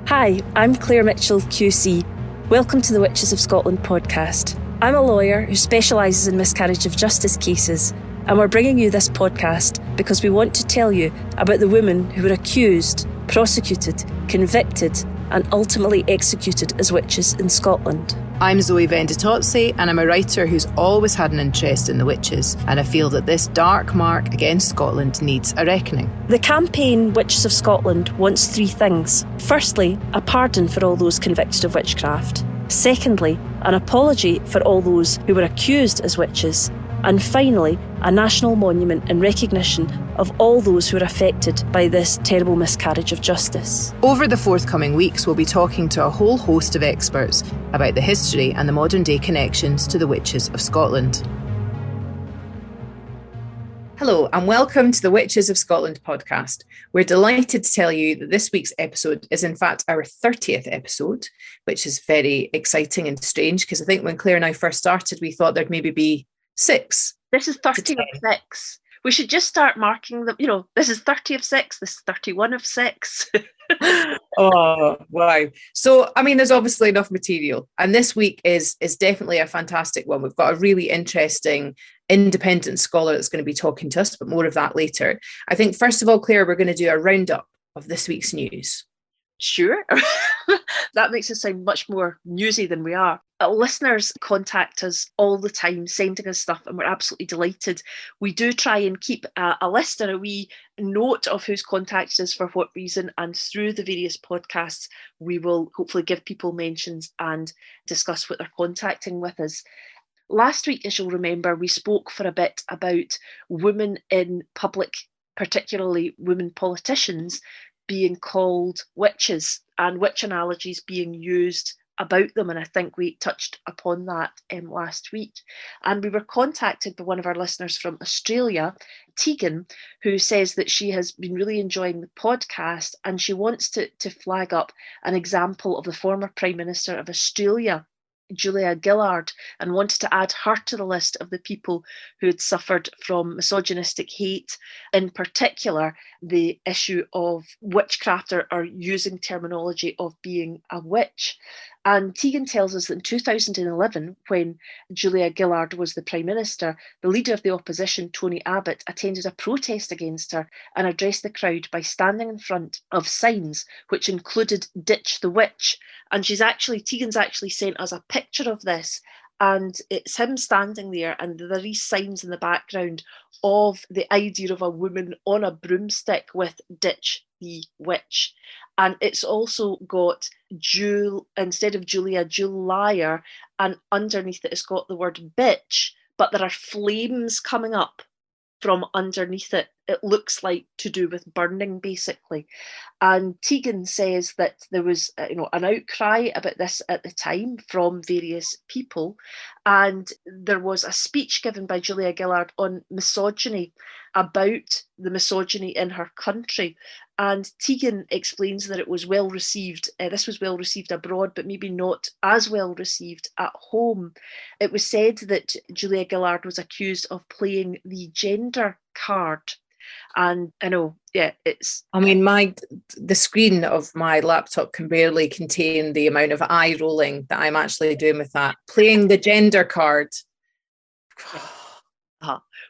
Hi, I'm Claire Mitchell, QC. Welcome to the Witches of Scotland podcast. I'm a lawyer who specialises in miscarriage of justice cases, and we're bringing you this podcast because we want to tell you about the women who were accused, prosecuted, convicted, and ultimately executed as witches in Scotland. I'm Zoe Venditozzi, and I'm a writer who's always had an interest in the witches, and I feel that this dark mark against Scotland needs a reckoning. The campaign Witches of Scotland wants three things. Firstly, a pardon for all those convicted of witchcraft. Secondly, an apology for all those who were accused as witches. And finally, a national monument in recognition of all those who are affected by this terrible miscarriage of justice. Over the forthcoming weeks, we'll be talking to a whole host of experts about the history and the modern day connections to the Witches of Scotland. Hello and welcome to the Witches of Scotland podcast. We're delighted to tell you that this week's episode is in fact our 30th episode, which is very exciting and strange because I think when Claire and I first started, we thought there'd maybe be 6. This is 30 of 6. We should just start marking them, this is 30 of 6, this is 31 of 6. Oh, wow. So, there's obviously enough material. And this week is definitely a fantastic one. We've got a really interesting independent scholar that's going to be talking to us, but more of that later. I think, first of all, Claire, we're going to do a roundup of this week's news. Sure. That makes us sound much more newsy than we are. Listeners contact us all the time, sending us stuff, and we're absolutely delighted. We do try and keep a list and a wee note of who's contacted us for what reason, and through the various podcasts, we will hopefully give people mentions and discuss what they're contacting with us. Last week, as you'll remember, we spoke for a bit about women in public, particularly women politicians, being called witches and witch analogies being used about them, and I think we touched upon that last week. And we were contacted by one of our listeners from Australia, Tegan, who says that she has been really enjoying the podcast and she wants to flag up an example of the former Prime Minister of Australia, Julia Gillard, and wanted to add her to the list of the people who had suffered from misogynistic hate, in particular the issue of witchcraft or using terminology of being a witch. And Tegan tells us that in 2011, when Julia Gillard was the Prime Minister, the leader of the opposition, Tony Abbott, attended a protest against her and addressed the crowd by standing in front of signs which included "Ditch the Witch." And Tegan's actually sent us a picture of this, and it's him standing there, and there are these signs in the background of the idea of a woman on a broomstick with "Ditch the Witch." And it's also got Jewel, instead of Julia, Jewel Liar, and underneath it it's got the word bitch, but there are flames coming up from underneath it. It looks like to do with burning, basically. And Tegan says that there was an outcry about this at the time from various people, and there was a speech given by Julia Gillard on misogyny, about the misogyny in her country. And Tegan explains that it was well received. This was well received abroad, but maybe not as well received at home. It was said that Julia Gillard was accused of playing the gender card. And I know, it's... the screen of my laptop can barely contain the amount of eye rolling that I'm actually doing with that. Playing the gender card.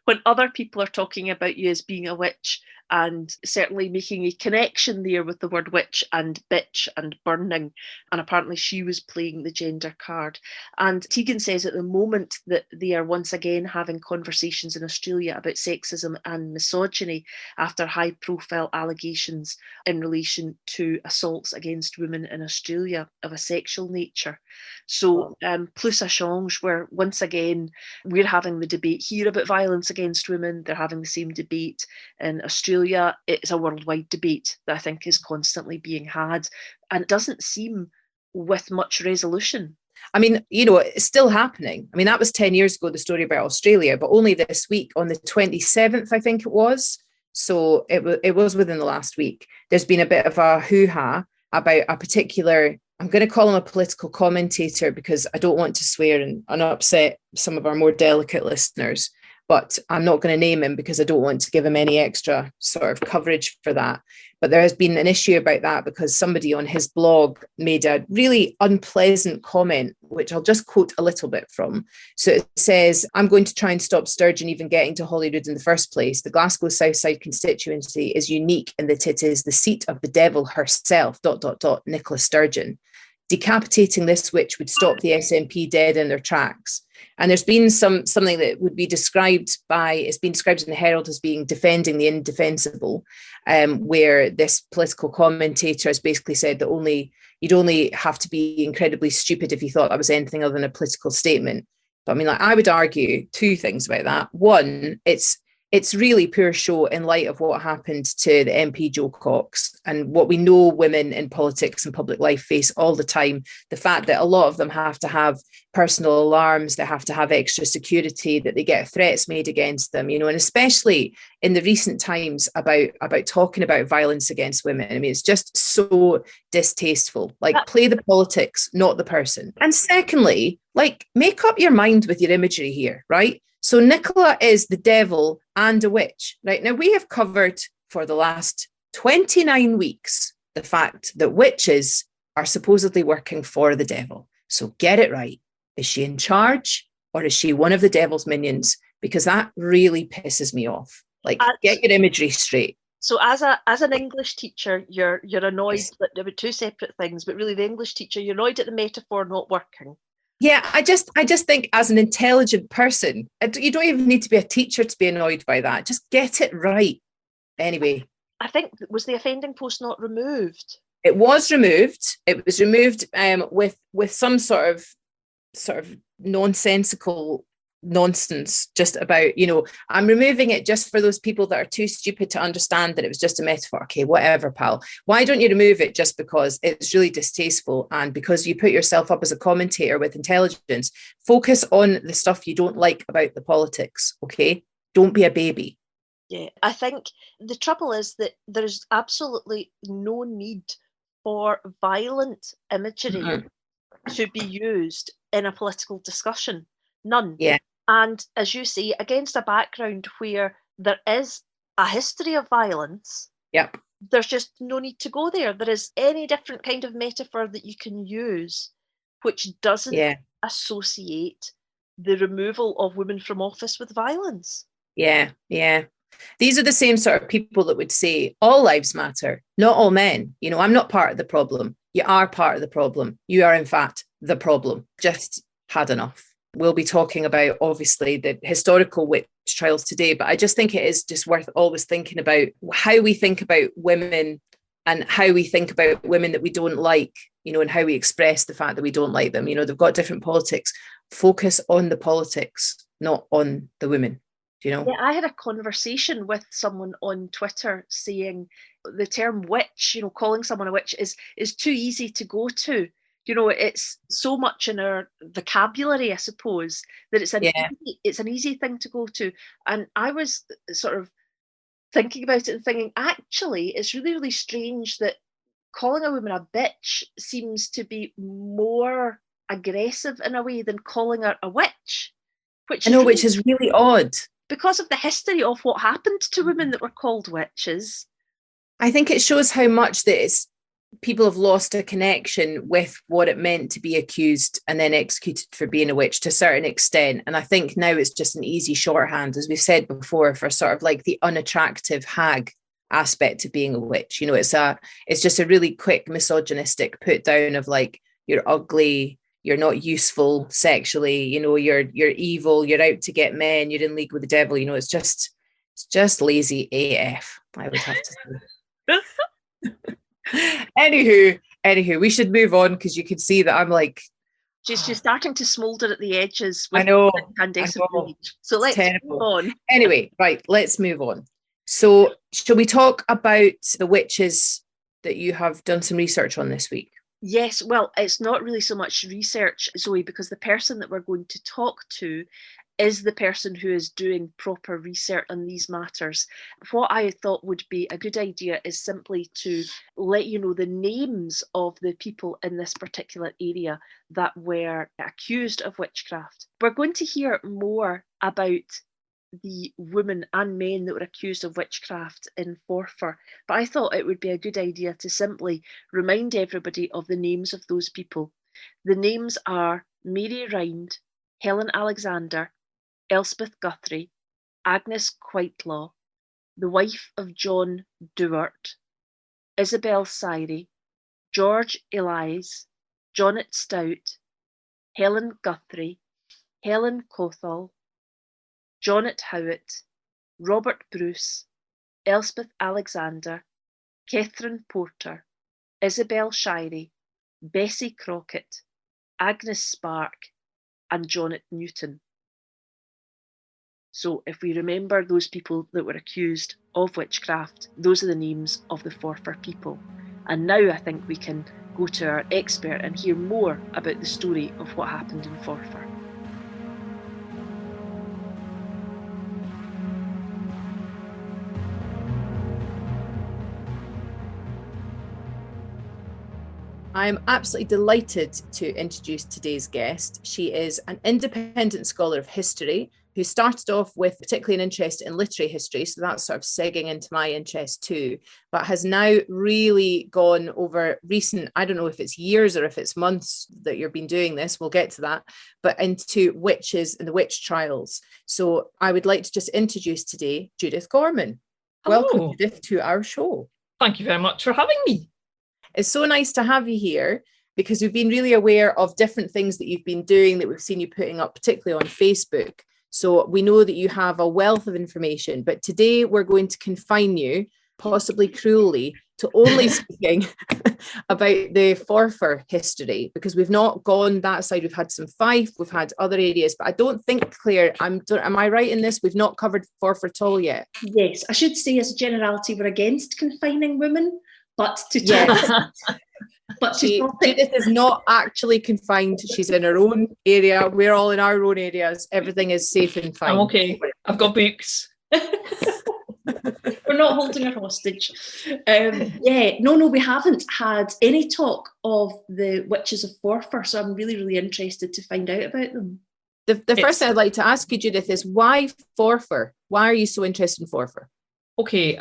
When other people are talking about you as being a witch, and certainly making a connection there with the word witch and bitch and burning, and apparently she was playing the gender card. And Tegan says at the moment that they are once again having conversations in Australia about sexism and misogyny after high-profile allegations in relation to assaults against women in Australia of a sexual nature. So plus a change, where once again we're having the debate here about violence against women. They're having the same debate in Australia. It's a worldwide debate that I think is constantly being had, and it doesn't seem with much resolution. It's still happening. That was 10 years ago, the story about Australia, but only this week on the 27th, I think it was. So it was within the last week. There's been a bit of a hoo-ha about a particular, I'm going to call him a political commentator because I don't want to swear and upset some of our more delicate listeners. but I'm not going to name him because I don't want to give him any extra sort of coverage for that. But there has been an issue about that because somebody on his blog made a really unpleasant comment, which I'll just quote a little bit from. So it says, "I'm going to try and stop Sturgeon even getting to Holyrood in the first place. The Glasgow Southside constituency is unique in that it is the seat of the devil herself, ... Nicola Sturgeon. Decapitating this witch would stop the SNP dead in their tracks." And there's been something that would be described it's been described in the Herald as being defending the indefensible, where this political commentator has basically said that you'd only have to be incredibly stupid if you thought that was anything other than a political statement. But I mean, like, I would argue two things about that. One, it's really poor show in light of what happened to the MP Jo Cox and what we know women in politics and public life face all the time. The fact that a lot of them have to have personal alarms, they have to have extra security, that they get threats made against them, and especially in the recent times about talking about violence against women. I mean, it's just so distasteful. Like, play the politics, not the person. And secondly, like, make up your mind with your imagery here, right? So Nicola is the devil and a witch. Right now, we have covered for the last 29 weeks the fact that witches are supposedly working for the devil. So get it right. Is she in charge, or is she one of the devil's minions? Because that really pisses me off. Like, get your imagery straight. So as an English teacher, you're annoyed that there were two separate things, but really the English teacher, you're annoyed at the metaphor not working. Yeah, I just think as an intelligent person, you don't even need to be a teacher to be annoyed by that. Just get it right. Anyway. I think, was the offending post not removed? It was removed. It was removed with some sort of nonsensical nonsense just about, I'm removing it just for those people that are too stupid to understand that it was just a metaphor. Okay, whatever, pal. Why don't you remove it just because it's really distasteful and because you put yourself up as a commentator with intelligence? Focus on the stuff you don't like about the politics, okay? Don't be a baby. Yeah, I think the trouble is that there's absolutely no need for violent imagery to be used in a political discussion. None. Yeah. And as you say, against a background where there is a history of violence, yep, there's just no need to go there. There is any different kind of metaphor that you can use which doesn't associate the removal of women from office with violence. Yeah. These are the same sort of people that would say all lives matter, not all men. I'm not part of the problem. You are part of the problem. You are, in fact, the problem. Just had enough. We'll be talking about, obviously, the historical witch trials today, but I just think it is just worth always thinking about how we think about women and how we think about women that we don't like, and how we express the fact that we don't like them. They've got different politics. Focus on the politics, not on the women. Yeah, I had a conversation with someone on Twitter saying the term witch, calling someone a witch is too easy to go to. It's so much in our vocabulary, I suppose, that it's an easy thing to go to. And I was sort of thinking about it and thinking, actually, it's really, really strange that calling a woman a bitch seems to be more aggressive in a way than calling her a witch. Which is really odd. Because of the history of what happened to women that were called witches. I think it shows how much that people have lost a connection with what it meant to be accused and then executed for being a witch to a certain extent. And I think now it's just an easy shorthand, as we've said before, for sort of like the unattractive hag aspect of being a witch. It's just a really quick misogynistic put down of like, you're ugly, you're not useful sexually, you're evil, you're out to get men, you're in league with the devil. It's just lazy AF, I would have to say. Anywho, we should move on because you can see that I'm like, she's starting to smolder at the edges. With I know. So let's move on. Anyway, right, let's move on. So shall we talk about the witches that you have done some research on this week? Yes, well, it's not really so much research, Zoe, because the person that we're going to talk to is the person who is doing proper research on these matters. What I thought would be a good idea is simply to let you know the names of the people in this particular area that were accused of witchcraft. We're going to hear more about the women and men that were accused of witchcraft in Forfar, but I thought it would be a good idea to simply remind everybody of the names of those people. The names are Mary Rind, Helen Alexander, Elspeth Guthrie, Agnes Whitelaw, the wife of John Duart, Isabel Syrie, George Elias, Jonet Stout, Helen Guthrie, Helen Cothall, Jonet Howitt, Robert Bruce, Elspeth Alexander, Catherine Porter, Isabel Shirey, Bessie Crockett, Agnes Spark, and Jonet Newton. So if we remember those people that were accused of witchcraft, those are the names of the Forfar people. And now I think we can go to our expert and hear more about the story of what happened in Forfar. I'm absolutely delighted to introduce today's guest. She is an independent scholar of history who started off with particularly an interest in literary history, so that's sort of segging into my interest too, but has now really gone over recent, I don't know if it's years or if it's months that you've been doing this, we'll get to that, but into witches and the witch trials. So I would like to just introduce today Judith Gorman. Hello. Welcome, Judith, to our show. Thank you very much for having me. It's so nice to have you here because we've been really aware of different things that you've been doing that we've seen you putting up, particularly on Facebook. So we know that you have a wealth of information, but today we're going to confine you, possibly cruelly, to only speaking about the Forfar history, because we've not gone that side. We've had some Fife, we've had other areas, but I don't think, Claire, am I right in this? We've not covered Forfar at all yet. Yes, I should say as a generality, we're against confining women. But to talk, Judith is not actually confined. She's in her own area. We're all in our own areas. Everything is safe and fine. I'm okay. I've got books. We're not holding her hostage. No, we haven't had any talk of the witches of Forfar, so I'm really, really interested to find out about them. The first thing I'd like to ask you, Judith, is why Forfar? Why are you so interested in Forfar? Okay,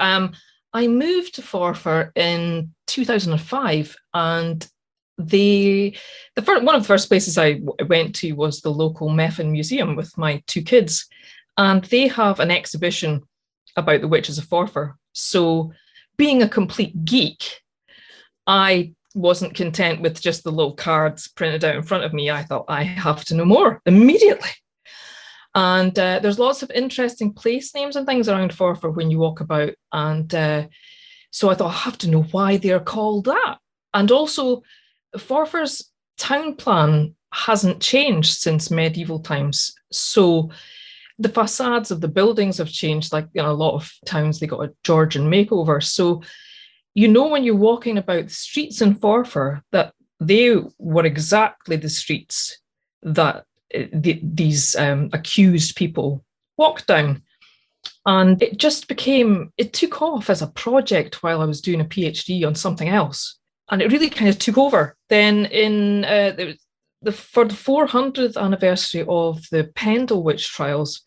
I moved to Forfar in 2005, and one of the first places I went to was the local Methven Museum with my two kids, and they have an exhibition about the witches of Forfar. So, being a complete geek, I wasn't content with just the little cards printed out in front of me. I thought I have to know more immediately. And there's lots of interesting place names and things around Forfar when you walk about. And so I thought, I have to know why they're called that. And also, Forfar's town plan hasn't changed since medieval times. So the facades of the buildings have changed. Like in a lot of towns, they got a Georgian makeover. So, when you're walking about the streets in Forfar, that they were exactly the streets that these accused people walked down. And it took off as a project while I was doing a PhD on something else. And it really kind of took over. Then for the 400th anniversary of the Pendle witch trials,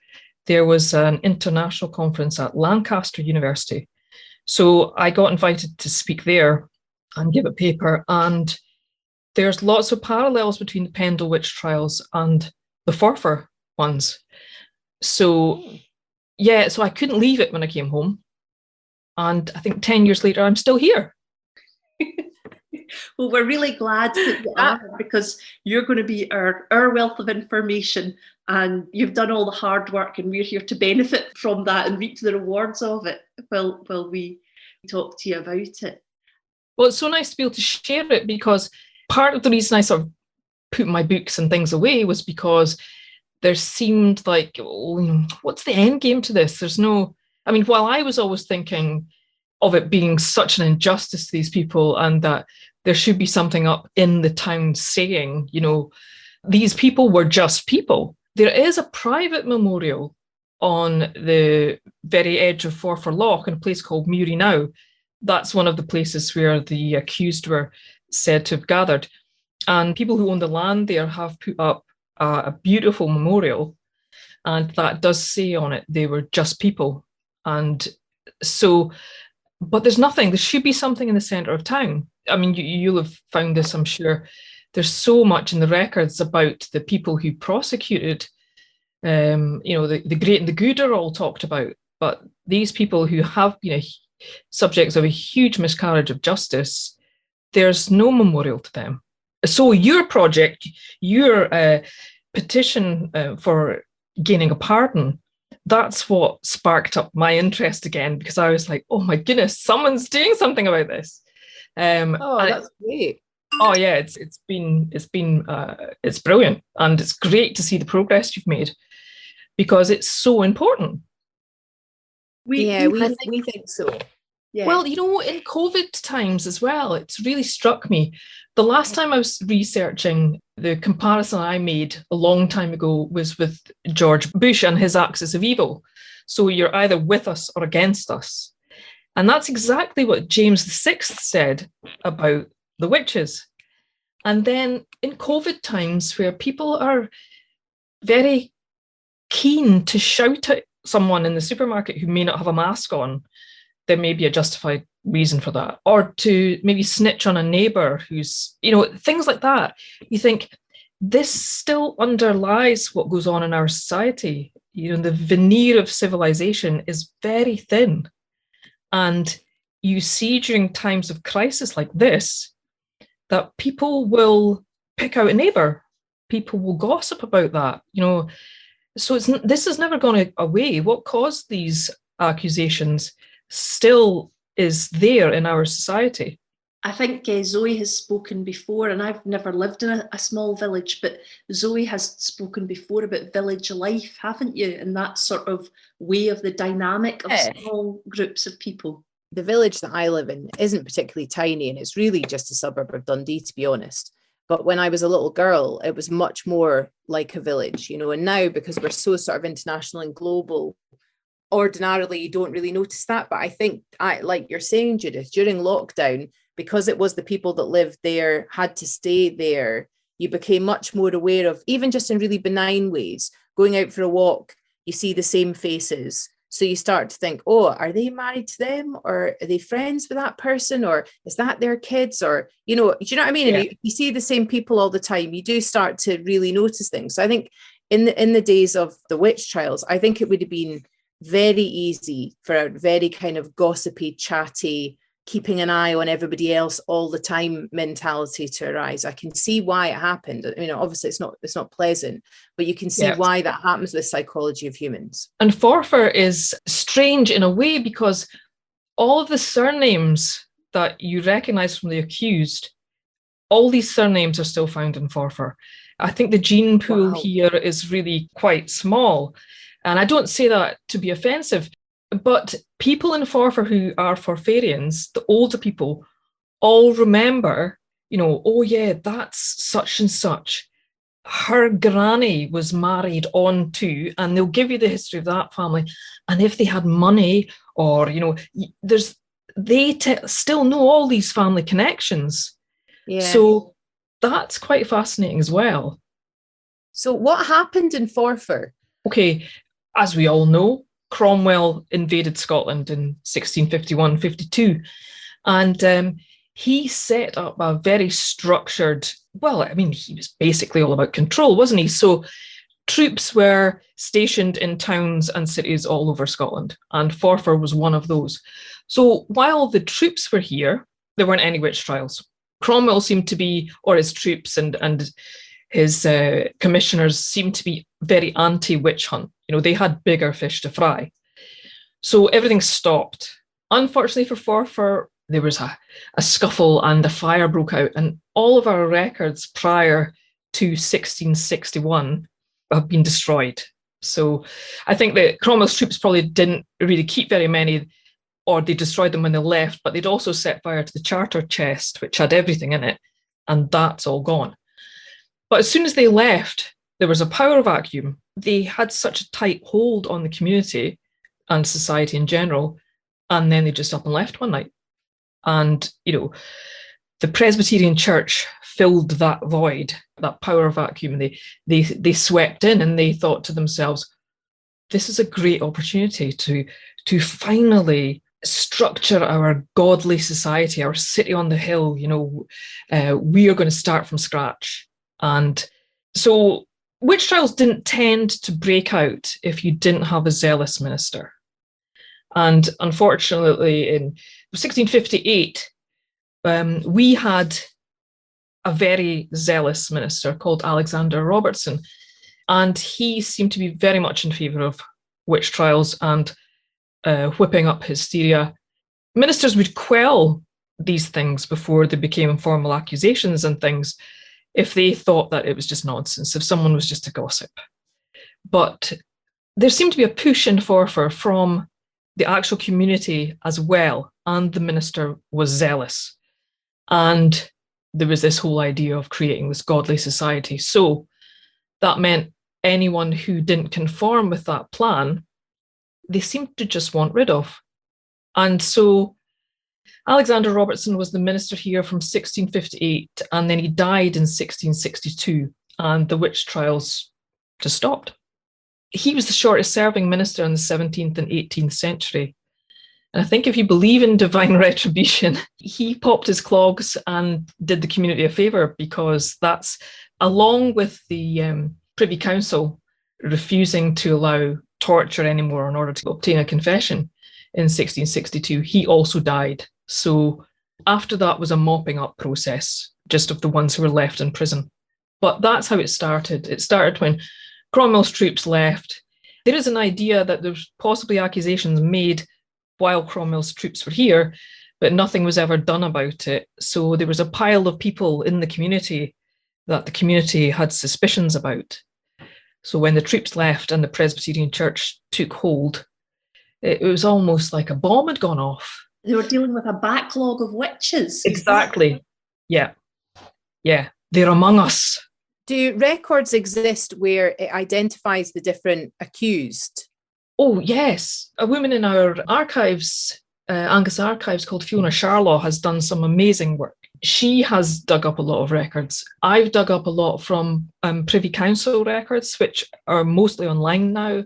there was an international conference at Lancaster University. So I got invited to speak there and give a paper. And there's lots of parallels between the Pendle witch trials and the Forfar ones. So I couldn't leave it when I came home. And I think 10 years later, I'm still here. Well, we're really glad that you are, because you're going to be our wealth of information, and you've done all the hard work, and we're here to benefit from that and reap the rewards of it while we talk to you about it. Well, it's so nice to be able to share it, because part of the reason I sort of put my books and things away was because there seemed like, what's the end game to this? While I was always thinking of it being such an injustice to these people, and that there should be something up in the town saying, these people were just people. There is a private memorial on the very edge of Forfar Loch in a place called Muiry Now. That's one of the places where the accused were said to have gathered. And people who own the land there have put up a beautiful memorial. And that does say on it, they were just people. And so, but there should be something in the centre of town. I mean, you'll have found this, I'm sure. There's so much in the records about the people who prosecuted, the great and the good are all talked about, but these people who have been subjects of a huge miscarriage of justice, there's no memorial to them. So your project, your petition for gaining a pardon, that's what sparked up my interest again, because I was like, oh my goodness, someone's doing something about this. That's great. Oh yeah, it's brilliant, and it's great to see the progress you've made, because it's so important. We think so. Yeah. Well, in COVID times as well, it's really struck me. The last time I was researching, the comparison I made a long time ago was with George Bush and his axis of evil. So you're either with us or against us. And that's exactly what James VI said about the witches. And then in COVID times, where people are very keen to shout at someone in the supermarket who may not have a mask on, there may be a justified reason for that, or to maybe snitch on a neighbour who's, things like that. You think this still underlies what goes on in our society. The veneer of civilization is very thin. And you see during times of crisis like this, that people will pick out a neighbour. People will gossip about that, So this has never gone away. What caused these accusations still is there in our society. I think Zoe has spoken before, and I've never lived in a small village, but Zoe has spoken before about village life, haven't you? And that sort of way of the dynamic of small groups of people. The village that I live in isn't particularly tiny, and it's really just a suburb of Dundee, to be honest. But when I was a little girl, it was much more like a village, and now, because we're so sort of international and global, ordinarily you don't really notice that. But I think, like you're saying, Judith, during lockdown, because it was the people that lived there had to stay there, you became much more aware of, even just in really benign ways, going out for a walk, you see the same faces. So you start to think, oh, are they married to them? Or are they friends with that person? Or is that their kids? Or, do you know what I mean? Yeah. And you see the same people all the time. You do start to really notice things. So I think in the days of the witch trials, I think it would have been very easy for a very kind of gossipy, chatty, keeping an eye on everybody else all the time mentality to arise. I can see why it happened. Obviously it's not pleasant, but you can see why that happens with psychology of humans. And Forfar is strange in a way, because all of the surnames that you recognise from the accused, all these surnames are still found in Forfar. I think the gene pool here is really quite small. And I don't say that to be offensive, but people in Forfar who are Forfarians, the older people, all remember, oh yeah, that's such and such. Her granny was married on to, and they'll give you the history of that family. And if they had money, or, still know all these family connections. Yeah. So that's quite fascinating as well. So what happened in Forfar? Okay, as we all know, Cromwell invaded Scotland in 1651-52, and he set up a very structured, he was basically all about control, wasn't he? So troops were stationed in towns and cities all over Scotland, and Forfar was one of those. So while the troops were here, there weren't any witch trials. Cromwell seemed to be, or his troops and his commissioners seemed to be very anti-witch hunt. They had bigger fish to fry. So everything stopped. Unfortunately for Forfar, there was a scuffle and a fire broke out, and all of our records prior to 1661 have been destroyed. So I think that Cromwell's troops probably didn't really keep very many, or they destroyed them when they left, but they'd also set fire to the charter chest, which had everything in it, and that's all gone. But as soon as they left, there was a power vacuum. They had such a tight hold on the community and society in general, and then they just up and left one night. And, the Presbyterian Church filled that void, that power vacuum. They swept in, and they thought to themselves, this is a great opportunity to finally structure our godly society, our city on the hill. We are going to start from scratch. And so witch trials didn't tend to break out if you didn't have a zealous minister. And unfortunately, in 1658, we had a very zealous minister called Alexander Robertson, and he seemed to be very much in favour of witch trials and whipping up hysteria. Ministers would quell these things before they became formal accusations and things if they thought that it was just nonsense, if someone was just a gossip. But there seemed to be a push in Forfar from the actual community as well, and the minister was zealous. And there was this whole idea of creating this godly society. So that meant anyone who didn't conform with that plan, they seemed to just want rid of. And so Alexander Robertson was the minister here from 1658, and then he died in 1662, and the witch trials just stopped. He was the shortest serving minister in the 17th and 18th century. And I think if you believe in divine retribution, he popped his clogs and did the community a favour, because that's, along with the Privy Council refusing to allow torture anymore in order to obtain a confession in 1662, he also died. So after that was a mopping up process, just of the ones who were left in prison. But that's how it started. It started when Cromwell's troops left. There is an idea that there's possibly accusations made while Cromwell's troops were here, but nothing was ever done about it. So there was a pile of people in the community that the community had suspicions about. So when the troops left and the Presbyterian Church took hold, it was almost like a bomb had gone off. They were dealing with a backlog of witches. Exactly. Yeah. They're among us. Do records exist where it identifies the different accused? Oh, yes. A woman in our archives, Angus Archives, called Fiona Sharlaw, has done some amazing work. She has dug up a lot of records. I've dug up a lot from Privy Council records, which are mostly online now.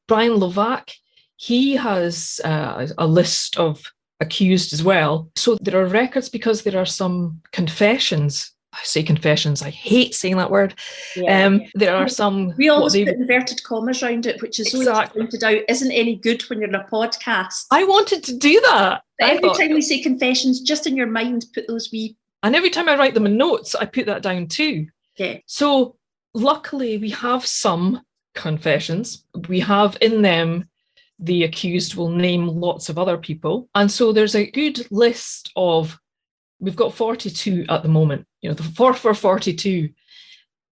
Brian Lovac, he has a list of accused as well. So there are records because there are some confessions. I say confessions, I hate saying that word. Yeah. There are some... We always put inverted commas around it, which is exactly. pointed out, isn't any good when you're in a podcast. I wanted to do that. Every time we say confessions, just in your mind, put those wee... And every time I write them in notes, I put that down too. Yeah. So luckily we have some confessions. We have in them, the accused will name lots of other people. And so there's a good list of, we've got 42 at the moment, the Forfar 42.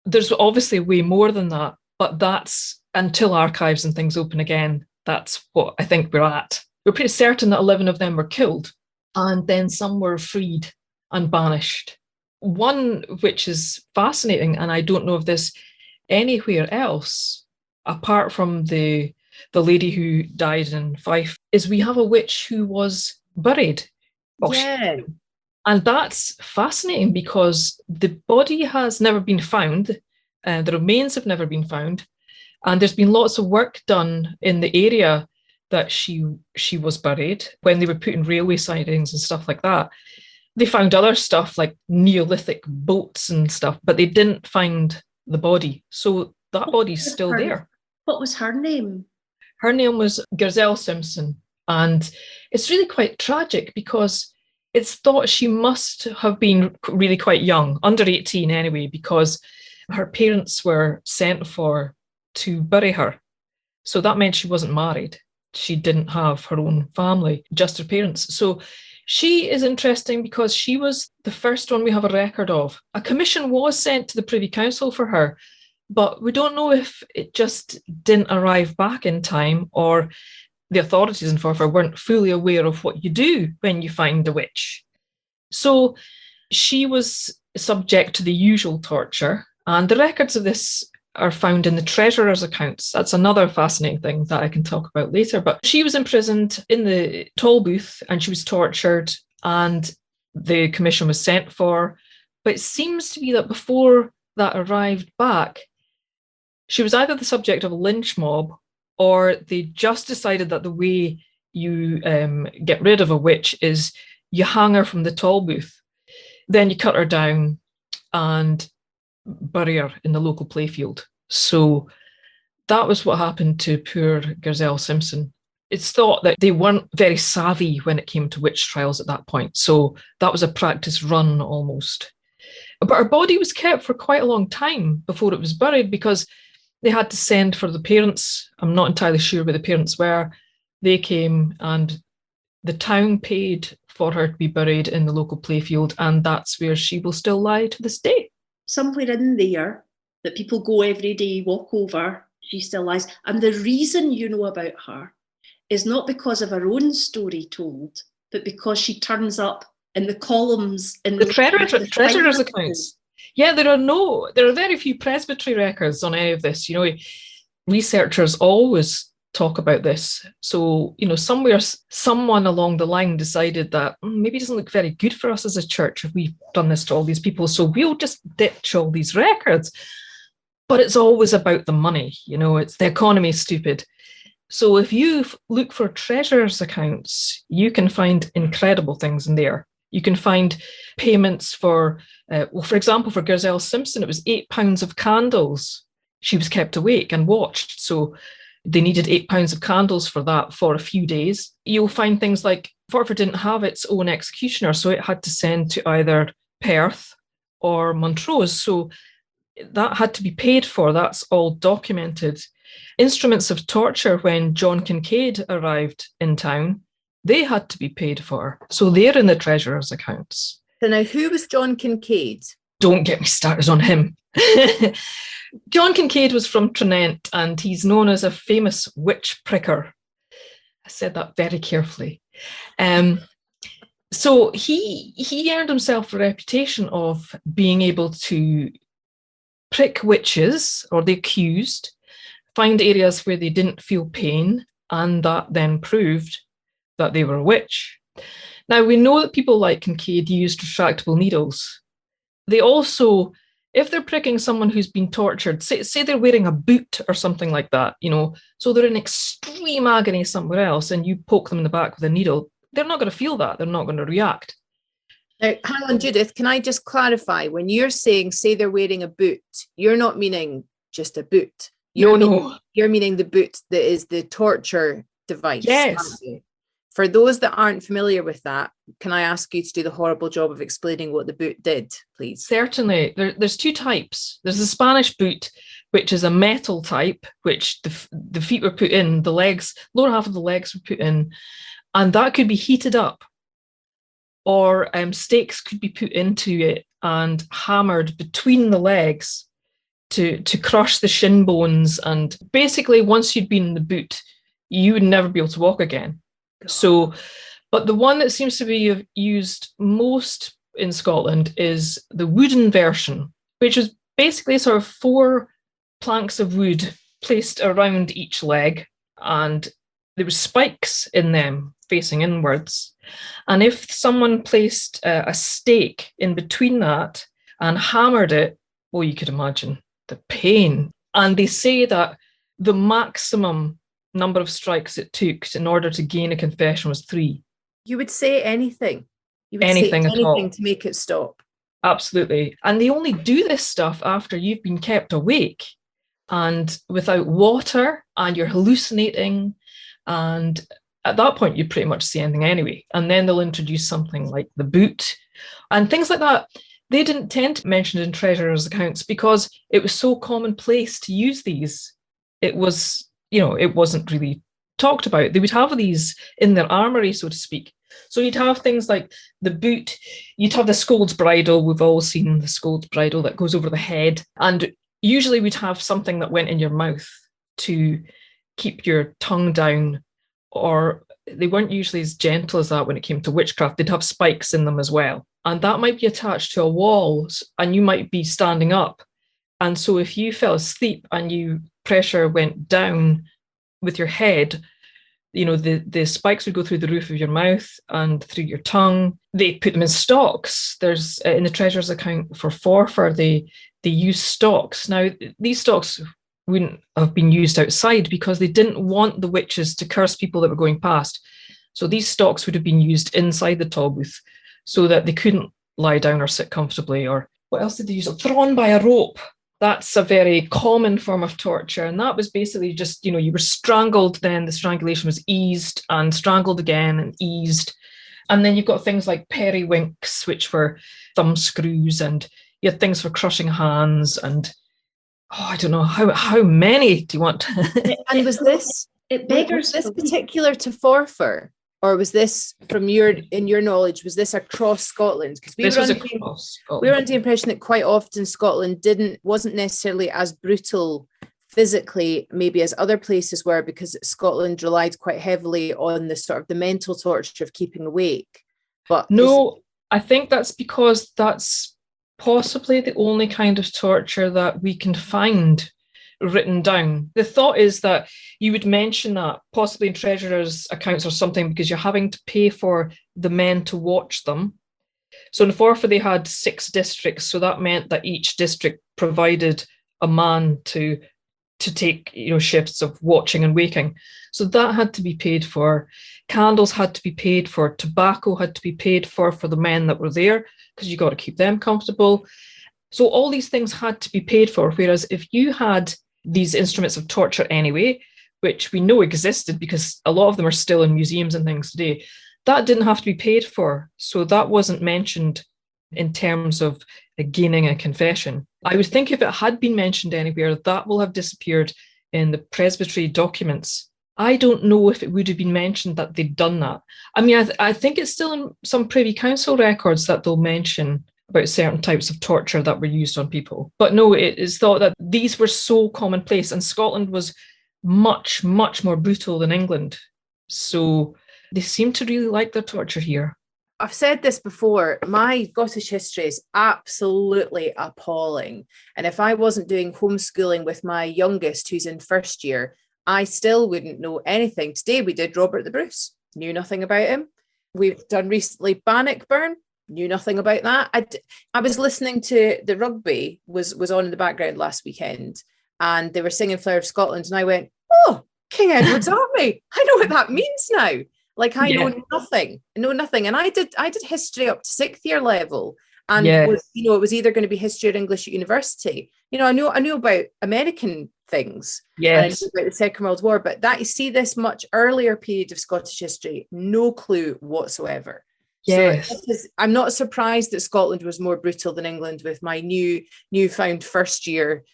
There's obviously way more than that, but that's until archives and things open again. That's what I think we're at. We're pretty certain that 11 of them were killed, and then some were freed and banished. One which is fascinating, and I don't know of this anywhere else, apart from the lady who died in Fife, is we have a witch who was buried. Yeah. And that's fascinating because the body has never been found, the remains have never been found, and there's been lots of work done in the area that she was buried. When they were putting railway sidings and stuff like that, they found other stuff like Neolithic boats and stuff, but they didn't find the body. So that body's still there. What was her name? Her name was Gazelle Simpson, and it's really quite tragic because it's thought she must have been really quite young, under 18 anyway, because her parents were sent for to bury her. So that meant she wasn't married. She didn't have her own family, just her parents. So she is interesting because she was the first one we have a record of. A commission was sent to the Privy Council for her, but we don't know if it just didn't arrive back in time, or the authorities in Forfar weren't fully aware of what you do when you find a witch. So she was subject to the usual torture, and the records of this are found in the treasurer's accounts. That's another fascinating thing that I can talk about later. But she was imprisoned in the toll booth and she was tortured, and the commission was sent for. But it seems to be that before that arrived back, she was either the subject of a lynch mob or they just decided that the way you get rid of a witch is you hang her from the tall booth, then you cut her down and bury her in the local playfield. So that was what happened to poor Gazelle Simpson. It's thought that they weren't very savvy when it came to witch trials at that point. So that was a practice run almost. But her body was kept for quite a long time before it was buried, because they had to send for the parents. I'm not entirely sure where the parents were. They came and the town paid for her to be buried in the local playfield, and that's where she will still lie to this day. Somewhere in there that people go every day, walk over, she still lies. And the reason you know about her is not because of her own story told, but because she turns up in the columns in the treasurer's accounts. Yeah, there are very few presbytery records on any of this. You know, researchers always talk about this. So, you know, somewhere someone along the line decided that maybe it doesn't look very good for us as a church if we've done this to all these people, so we'll just ditch all these records. But it's always about the money, you know, it's the economy is stupid. So if you look for treasurer's accounts, you can find incredible things in there. You can find payments for, for example, for Gazelle Simpson, it was £8 of candles. She was kept awake and watched. So they needed £8 of candles for that for a few days. You'll find things like Forfar didn't have its own executioner, so it had to send to either Perth or Montrose. So that had to be paid for. That's all documented. Instruments of torture, when John Kincaid arrived in town, they had to be paid for. So they're in the treasurer's accounts. So now, who was John Kincaid? Don't get me started on him. John Kincaid was from Tranent, and he's known as a famous witch pricker. I said that very carefully. So he earned himself a reputation of being able to prick witches, or the accused, find areas where they didn't feel pain, and that then proved that they were a witch. Now, we know that people like Kincaid used retractable needles. They also, if they're pricking someone who's been tortured, say they're wearing a boot or something like that, you know, so they're in extreme agony somewhere else, and you poke them in the back with a needle, they're not going to feel that. They're not going to react. Now, hang on, Judith, can I just clarify? When you're saying, say they're wearing a boot, you're not meaning just a boot. You're meaning the boot that is the torture device. Yes. For those that aren't familiar with that, can I ask you to do the horrible job of explaining what the boot did, please? Certainly. There's two types. There's the Spanish boot, which is a metal type, which the feet were put in, the legs, lower half of the legs were put in, and that could be heated up. Or stakes could be put into it and hammered between the legs to crush the shin bones. And basically, once you'd been in the boot, you would never be able to walk again. So, but the one that seems to be used most in Scotland is the wooden version, which is basically sort of 4 planks of wood placed around each leg, and there were spikes in them facing inwards. And if someone placed a stake in between that and hammered it, well, you could imagine the pain. And they say that the maximum number of strikes it took in order to gain a confession was 3. You would say anything. You would anything say at all. Anything to make it stop. Absolutely. And they only do this stuff after you've been kept awake and without water, and you're hallucinating. And at that point, you pretty much see anything anyway. And then they'll introduce something like the boot and things like that. They didn't tend to mention it in treasurer's accounts because it was so commonplace to use these. It was, you know, it wasn't really talked about. They would have these in their armory, so to speak. So you'd have things like the boot, you'd have the scold's bridle. We've all seen the scold's bridle that goes over the head. And usually we'd have something that went in your mouth to keep your tongue down, or they weren't usually as gentle as that when it came to witchcraft. They'd have spikes in them as well. And that might be attached to a wall, and you might be standing up. And so if you fell asleep and you pressure went down with your head, you know, the spikes would go through the roof of your mouth and through your tongue. They put them in stocks. There's in the treasurer's account for Forfar, they use stocks. Now, these stocks wouldn't have been used outside because they didn't want the witches to curse people that were going past. So these stocks would have been used inside the tolbooth so that they couldn't lie down or sit comfortably. Or what else did they use? Thrown by a rope. That's a very common form of torture. And that was basically just, you were strangled, then the strangulation was eased and strangled again and eased. And then you've got things like periwinks, which were thumb screws, and you had things for crushing hands, and I don't know how many do you want? And was this particular to Forfar, or was this in your knowledge, was this across Scotland? Because we were under the impression that quite often Scotland wasn't necessarily as brutal physically maybe as other places were, because Scotland relied quite heavily on the sort of the mental torture of keeping awake. But no, I think that's because that's possibly the only kind of torture that we can find written down. The thought is that you would mention that possibly in treasurer's accounts or something, because you're having to pay for the men to watch them. So in Forfar they had 6 districts, so that meant that each district provided a man to take shifts of watching and waking. So that had to be paid for. Candles had to be paid for. Tobacco had to be paid for the men that were there, because you got to keep them comfortable. So all these things had to be paid for. Whereas if you had these instruments of torture anyway, which we know existed because a lot of them are still in museums and things today, that didn't have to be paid for. So that wasn't mentioned in terms of gaining a confession. I would think if it had been mentioned anywhere, that will have disappeared in the presbytery documents. I don't know if it would have been mentioned that they'd done that. I mean, I think it's still in some Privy Council records that they'll mention about certain types of torture that were used on people. But no, it is thought that these were so commonplace, and Scotland was much, much more brutal than England. So they seem to really like their torture here. I've said this before, my Scottish history is absolutely appalling. And if I wasn't doing homeschooling with my youngest, who's in first year, I still wouldn't know anything. Today we did Robert the Bruce, knew nothing about him. We've done recently Bannockburn, knew nothing about that. I was listening to the rugby was on in the background last weekend, and they were singing Flower of Scotland, and I went, oh, King Edward's Army. I know what that means now. Like I know nothing. And I did history up to 6th year level. And it was either going to be history or English at university. I knew about American things. Yes. And I knew about the Second World War, but that you see this much earlier period of Scottish history, no clue whatsoever. Yes. So I'm not surprised that Scotland was more brutal than England with my newfound first year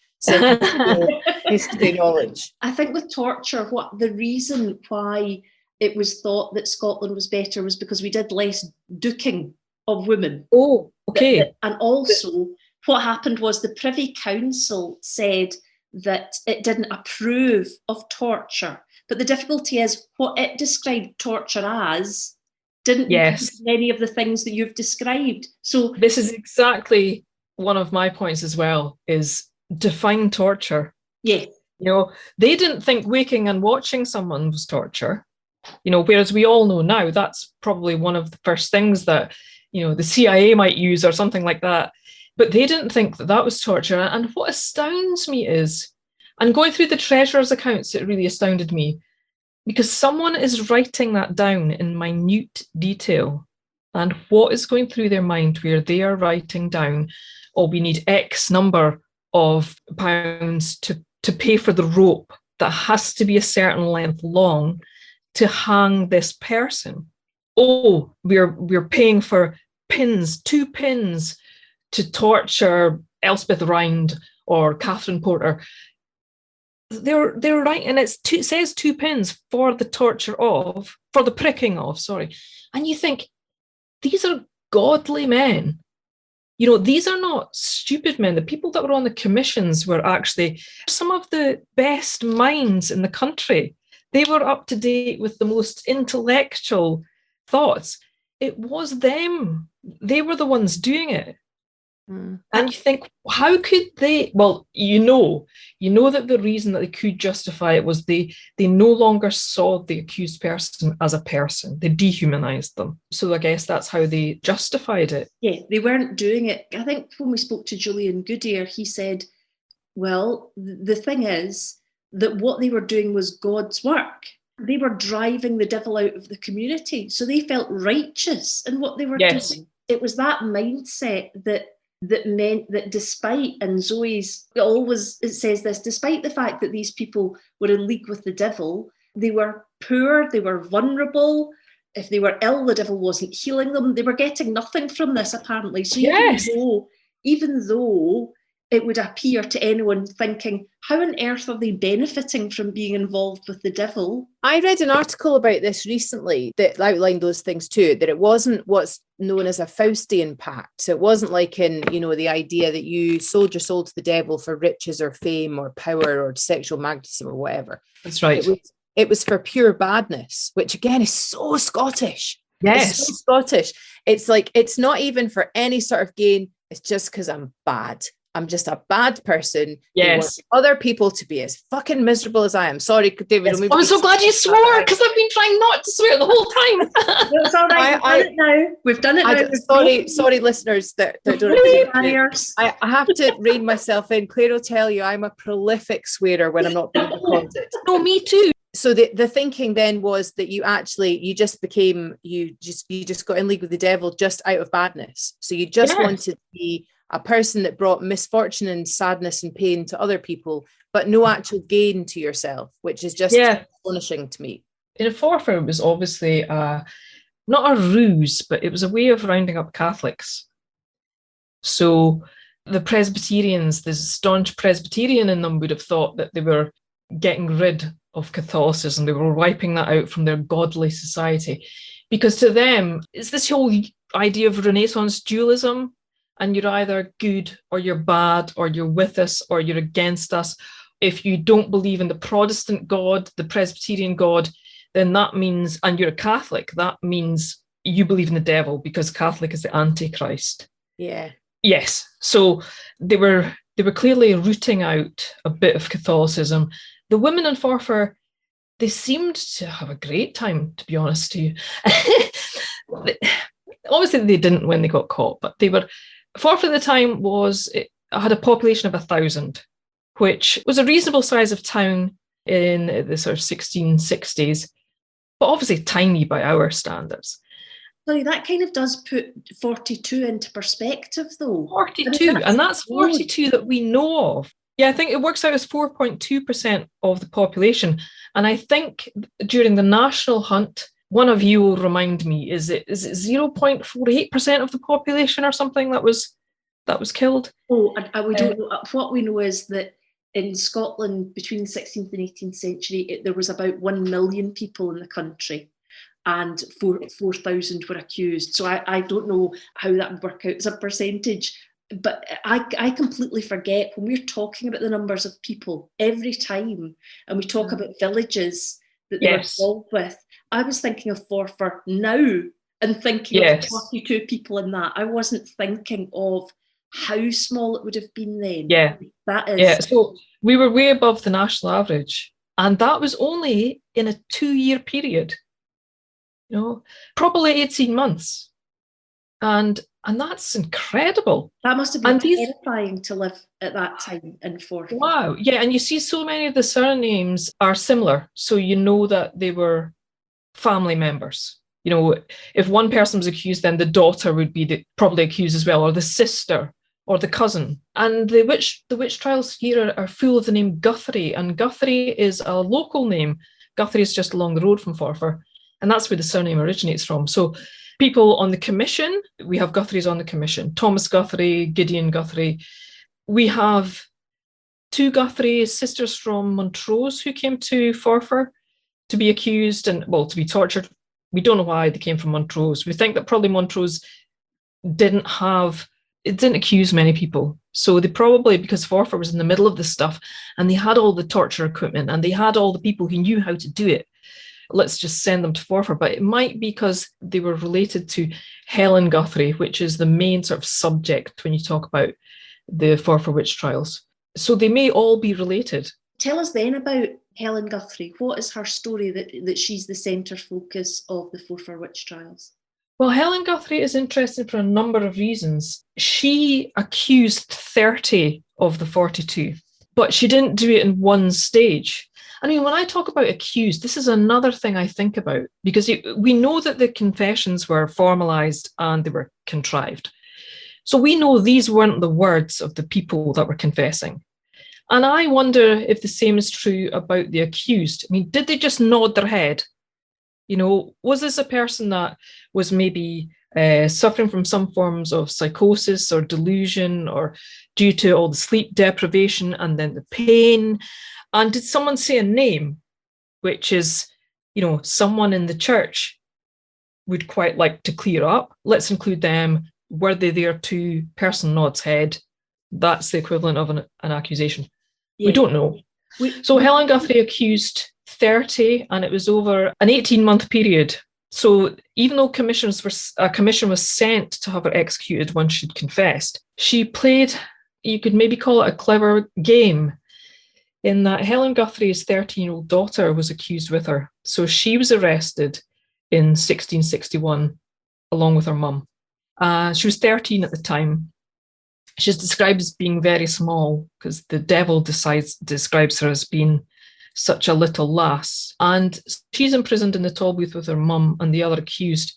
history knowledge. I think with torture, the reason why it was thought that Scotland was better was because we did less duking of women. Oh, okay. And also what happened was the Privy Council said that it didn't approve of torture. But the difficulty is what it described torture as didn't include many of the things that you've described. So this is exactly one of my points as well, is define torture. Yeah. They didn't think waking and watching someone was torture. Whereas we all know now that's probably one of the first things that, the CIA might use or something like that. But they didn't think that was torture. And what astounds me is, and going through the treasurer's accounts, it really astounded me, because someone is writing that down in minute detail. And what is going through their mind where they are writing down, we need X number of pounds to pay for the rope that has to be a certain length long to hang this person. We're paying for pins, 2 pins to torture Elspeth Rind or Catherine Porter. They're right, and it says 2 pins for the pricking of, And you think, these are godly men. These are not stupid men. The people that were on the commissions were actually some of the best minds in the country. They were up to date with the most intellectual thoughts. It was them. They were the ones doing it. And you think, how could they? Well, you know that the reason that they could justify it was they no longer saw the accused person as a person. They dehumanized them. So I guess that's how they justified it. Yeah, they weren't doing it. I think when we spoke to Julian Goodyear, he said Well, the thing is that what they were doing was God's work. They were driving the devil out of the community. So they felt righteous in what they were doing. It was that mindset that meant that despite, and Zoe's always it says this, despite the fact that these people were in league with the devil, they were poor, they were vulnerable. If they were ill, the devil wasn't healing them. They were getting nothing from this, apparently. So even though it would appear to anyone thinking, how on earth are they benefiting from being involved with the devil? I read an article about this recently that outlined those things too, that it wasn't what's known as a Faustian pact. So it wasn't like in, the idea that you sold your soul to the devil for riches or fame or power or sexual magnetism or whatever. That's right. It was for pure badness, which again is so Scottish. Yes. It's so Scottish. It's like, it's not even for any sort of gain. It's just because I'm bad. I'm just a bad person. Yes. Who wants other people to be as fucking miserable as I am. Sorry, David. Yes. I'm so glad you swore, because I've been trying not to swear the whole time. It's all right. We've done it now. Sorry, listeners that don't. I have to rein myself in. Claire will tell you I'm a prolific swearer when I'm not being recorded. No, me too. So the thinking then was that you just got in league with the devil just out of badness. So you just wanted to be a person that brought misfortune and sadness and pain to other people, but no actual gain to yourself, which is just astonishing to me. In a Forfar, it was obviously not a ruse, but it was a way of rounding up Catholics. So the Presbyterians, the staunch Presbyterian in them would have thought that they were getting rid of Catholicism. They were wiping that out from their godly society. Because to them, it's this whole idea of Renaissance dualism, and you're either good or you're bad, or you're with us or you're against us. If you don't believe in the Protestant God, the Presbyterian God, then that means, and you're a Catholic, that means you believe in the devil, because Catholic is the Antichrist. Yeah. Yes. So they were clearly rooting out a bit of Catholicism. The women in Forfar, they seemed to have a great time, to be honest to you. Obviously, they didn't when they got caught, but they were. Forfar at the time had a population of 1,000, which was a reasonable size of town in the sort of 1660s, but obviously tiny by our standards. Sorry, that kind of does put 42 into perspective, though. 42, and that's 42 that we know of. Yeah, I think it works out as 4.2% of the population. And I think during the national hunt, one of you will remind me, is it 0.48% of the population or something that was killed? Oh, we don't know. What we know is that in Scotland, between the 16th and 18th century, there was about 1 million people in the country, and 4,000 were accused. So I don't know how that would work out as a percentage. But I completely forget when we're talking about the numbers of people every time, and we talk about villages that they were involved with. I was thinking of Forfar now and thinking of 42 people in that. I wasn't thinking of how small it would have been then. Yeah. That is. Yeah. So we were way above the national average. And that was only in a 2-year period. Probably 18 months. And that's incredible. That must have been terrifying to live at that time in Forfar. Wow. Yeah. And you see so many of the surnames are similar. So you know that they were family members. If one person was accused, then the daughter would be probably accused as well, or the sister or the cousin. And the witch trials here are full of the name Guthrie, and Guthrie is a local name. Guthrie is just along the road from Forfar, and that's where the surname originates from. So people on the commission, we have Guthries on the commission, Thomas Guthrie, Gideon Guthrie. We have 2 Guthrie sisters from Montrose who came to Forfar to be accused and, to be tortured. We don't know why they came from Montrose. We think that probably Montrose didn't accuse many people. So they probably, because Forfar was in the middle of this stuff and they had all the torture equipment and they had all the people who knew how to do it, let's just send them to Forfar. But it might be because they were related to Helen Guthrie, which is the main sort of subject when you talk about the Forfar witch trials. So they may all be related. Tell us then about Helen Guthrie. What is her story that she's the centre focus of the Forfar witch trials? Well, Helen Guthrie is interesting for a number of reasons. She accused 30 of the 42. but she didn't do it in one stage. I mean, when I talk about accused, this is another thing I think about, because we know that the confessions were formalized and they were contrived. So we know these weren't the words of the people that were confessing. And I wonder if the same is true about the accused. I mean, did they just nod their head? You know, was this a person that was maybe suffering from some forms of psychosis or delusion, or due to all the sleep deprivation and then the pain? And did someone say a name, which is, you know, someone in the church would quite like to clear up? Let's include them. Were they there too? Person nods head. That's the equivalent of an accusation. Yeah. We don't know. So Helen Guthrie accused 30, and it was over an 18-month period. So even though a commission was sent to have her executed once she'd confessed, she played, you could maybe call it a clever game, in that Helen Guthrie's 13-year-old daughter was accused with her. So she was arrested in 1661 along with her mum. She was 13 at the time. She's described as being very small because the devil describes her as being such a little lass. And she's imprisoned in the Tolbooth with her mum and the other accused.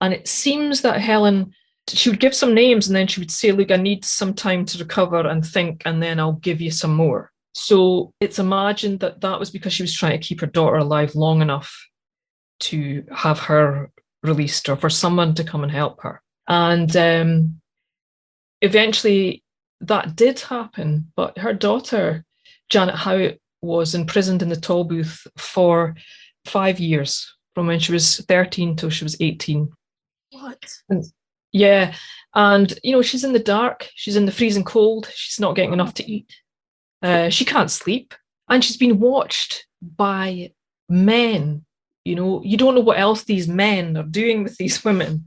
And it seems that Helen, she would give some names and then she would say, look, I need some time to recover and think, and then I'll give you some more. So it's imagined that that was because she was trying to keep her daughter alive long enough to have her released, or for someone to come and help her. And eventually that did happen, but her daughter, Janet Howitt, was imprisoned in the Tolbooth for 5 years, from when she was 13 till she was 18. What? Yeah. And, you know, she's in the dark, she's in the freezing cold, she's not getting enough to eat. She can't sleep, and she's been watched by men. You know, you don't know what else these men are doing with these women.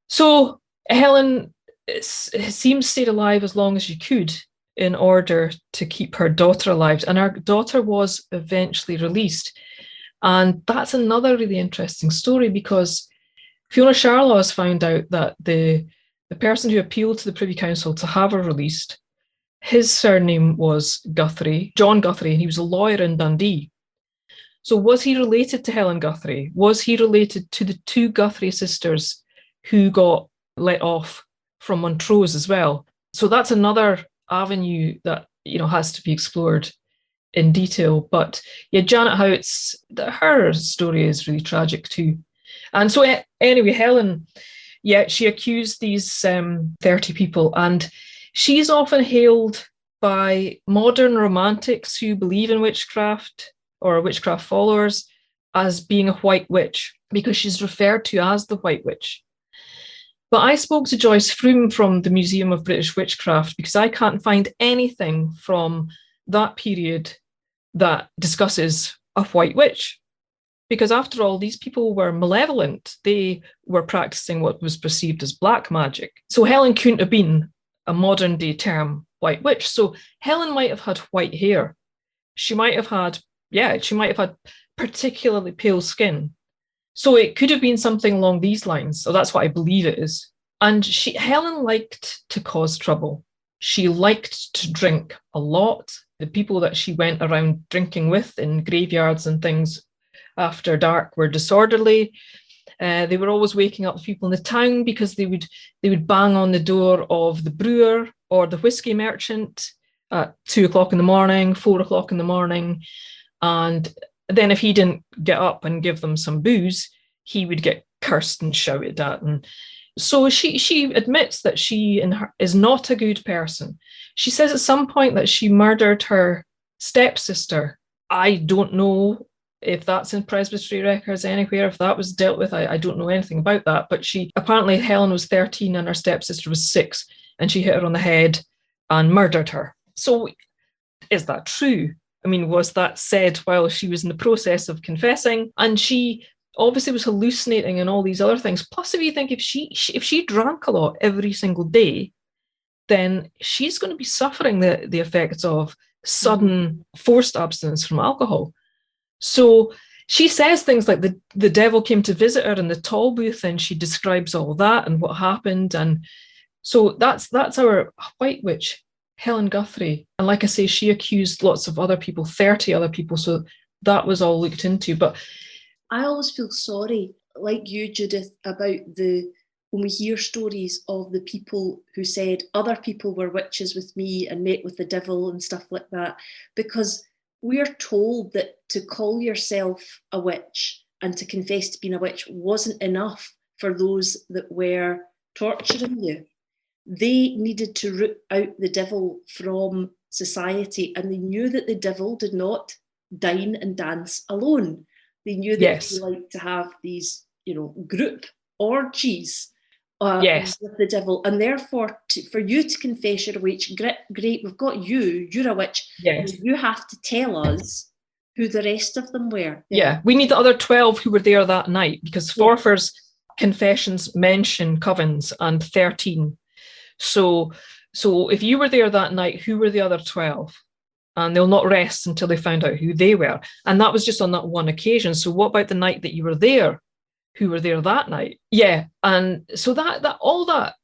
So Helen seems stayed alive as long as she could in order to keep her daughter alive, and her daughter was eventually released. And that's another really interesting story, because Fiona Charlaw has found out that the person who appealed to the Privy Council to have her released, his surname was Guthrie, John Guthrie, and he was a lawyer in Dundee. So was he related to Helen Guthrie? Was he related to the two Guthrie sisters who got let off from Montrose as well? So that's another avenue that, you know, has to be explored in detail. But yeah, Janet Howitt's, her story is really tragic too. And so anyway, Helen, yeah, she accused these 30 people, and she's often hailed by modern romantics who believe in witchcraft or witchcraft followers as being a white witch, because she's referred to as the White Witch. But I spoke to Joyce Froome from the Museum of British Witchcraft, because I can't find anything from that period that discusses a white witch. Because after all, these people were malevolent. They were practicing what was perceived as black magic. So Helen couldn't have been a modern day term, white witch. So Helen might have had white hair. She might have had particularly pale skin. So it could have been something along these lines. So that's what I believe it is. And Helen liked to cause trouble. She liked to drink a lot. The people that she went around drinking with in graveyards and things after dark were disorderly. They were always waking up people in the town, because they would bang on the door of the brewer or the whiskey merchant at 2 o'clock in the morning, 4 o'clock in the morning. And then if he didn't get up and give them some booze, he would get cursed and shouted at. And so she admits that she is not a good person. She says at some point that she murdered her stepsister. I don't know if that's in presbytery records anywhere, if that was dealt with. I don't know anything about that. But apparently Helen was 13 and her stepsister was 6, and she hit her on the head and murdered her. So is that true? I mean, was that said while she was in the process of confessing? And she obviously was hallucinating and all these other things. Plus, if you think if she drank a lot every single day, then she's going to be suffering the effects of sudden forced abstinence from alcohol. So she says things like the devil came to visit her in the Tolbooth, and she describes all that and what happened. And so that's our white witch. Helen Guthrie. And like I say, she accused lots of other people, 30 other people. So that was all looked into. But I always feel sorry, like you, Judith, about when we hear stories of the people who said other people were witches with me and met with the devil and stuff like that, because we're told that to call yourself a witch and to confess to being a witch wasn't enough for those that were torturing you. They needed to root out the devil from society, and they knew that the devil did not dine and dance alone. They knew that he liked to have these, group orgies with the devil, and therefore for you to confess you're a witch, great, we've got you're a witch. Yes. You have to tell us who the rest of them were. Yeah, we need the other 12 who were there that night, because Forfar's confessions mention covens and 13. So if you were there that night, who were the other 12? And they'll not rest until they found out who they were. And that was just on that one occasion. So what about the night that you were there? Who were there that night? Yeah. And so that all that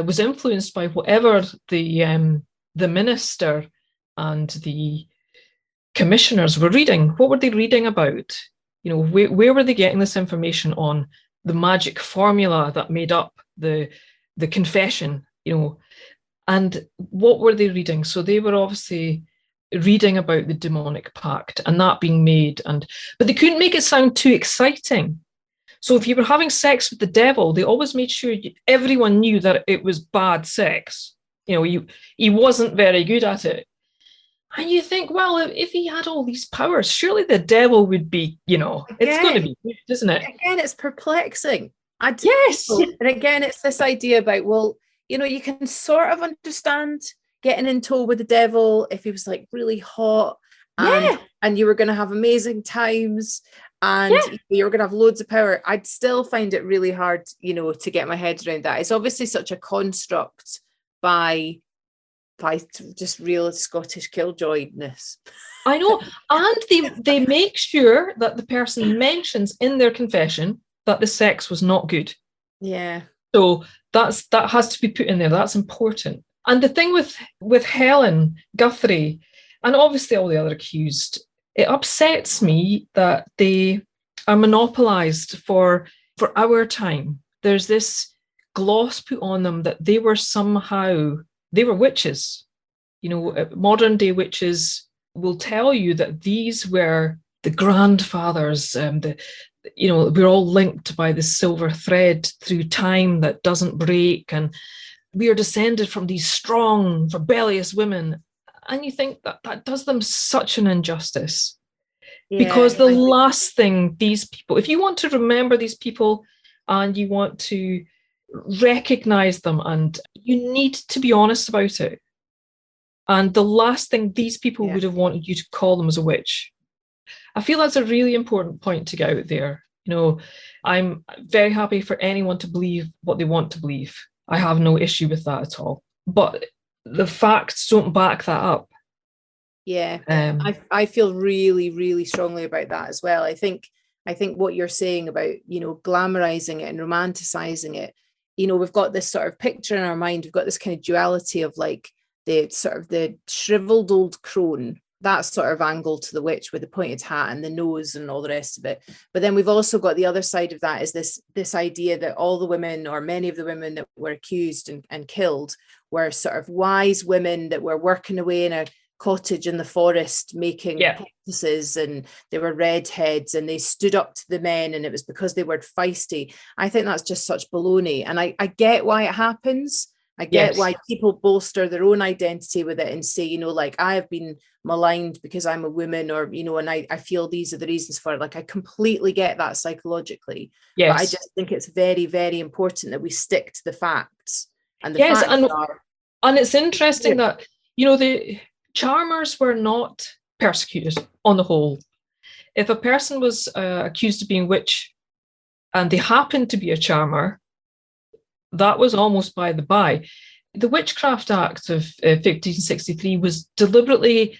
was influenced by whatever the minister and the commissioners were reading. What were they reading about? Where were they getting this information on the magic formula that made up the confession? And what were they reading? So they were obviously reading about the demonic pact and that being made, but they couldn't make it sound too exciting. So if you were having sex with the devil, they always made sure everyone knew that it was bad sex. He wasn't very good at it. And you think, well, if he had all these powers, surely the devil would be, it's going to be good, isn't it? Again, it's perplexing. Yes. And again, it's this idea about, well, you can sort of understand getting in tow with the devil if he was like really hot and you were going to have amazing times and you were going to have loads of power. I'd still find it really hard, to get my head around that. It's obviously such a construct by just real Scottish killjoyness. I know. And they make sure that the person mentions in their confession that the sex was not good. Yeah. So that has to be put in there. That's important. And the thing with Helen Guthrie and obviously all the other accused, it upsets me that they are monopolised for our time. There's this gloss put on them that they were witches. Modern day witches will tell you that these were the grandfathers, we're all linked by the silver thread through time that doesn't break, and we are descended from these strong, rebellious women. And you think that does them such an injustice. Because the last thing these people, if you want to remember these people and you want to recognize them, and you need to be honest about it. And the last thing these people would have wanted you to call them as a witch. I feel that's a really important point to get out there. I'm very happy for anyone to believe what they want to believe. I have no issue with that at all. But the facts don't back that up. Yeah, I feel really, really strongly about that as well. I think what you're saying about, glamorizing it and romanticizing it, we've got this sort of picture in our mind. We've got this kind of duality of like the sort of the shriveled old crone, that sort of angle to the witch with the pointed hat and the nose and all the rest of it. But then we've also got the other side of that is this idea that all the women, or many of the women that were accused and killed, were sort of wise women that were working away in a cottage in the forest making practices, and they were redheads and they stood up to the men, and it was because they were feisty. I think that's just such baloney, and I get why it happens. I get why people bolster their own identity with it and say, like, I have been maligned because I'm a woman, or, and I feel these are the reasons for it. Like, I completely get that psychologically. But I just think it's very, very important that we stick to the facts. And the facts are... And it's interesting that, the charmers were not persecuted on the whole. If a person was accused of being witch and they happened to be a charmer, that was almost by the by. The Witchcraft Act of 1563 was deliberately